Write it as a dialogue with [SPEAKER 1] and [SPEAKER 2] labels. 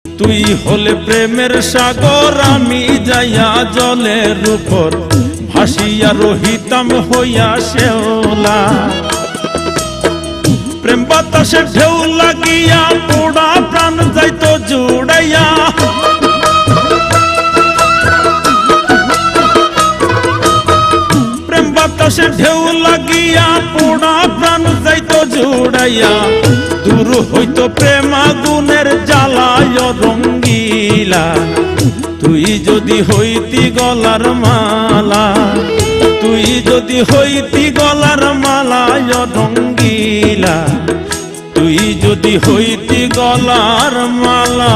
[SPEAKER 1] তুই হলে প্রেমের সাগর, আমি যাইয়া জলের উপর ভাসিয়া রহিতাম হইয়া শেওলা। প্রেম বাতাসে ঢেউ লাগিয়া পোড়া প্রাণ যাইতো জুড়াইয়া। প্রেম বাতাসে ঢেউ লাগিয়া পোড়া প্রাণ যাইতো জুড়াইয়া। দূর হইতো প্রেম আগুনের জ্বালায় রঙ্গিলা। তুই যদি হইতি গলার মালা, তুই যদি হইতি গলার মালায় রঙ্গিলা, তুই যদি হইতি গলার মালা।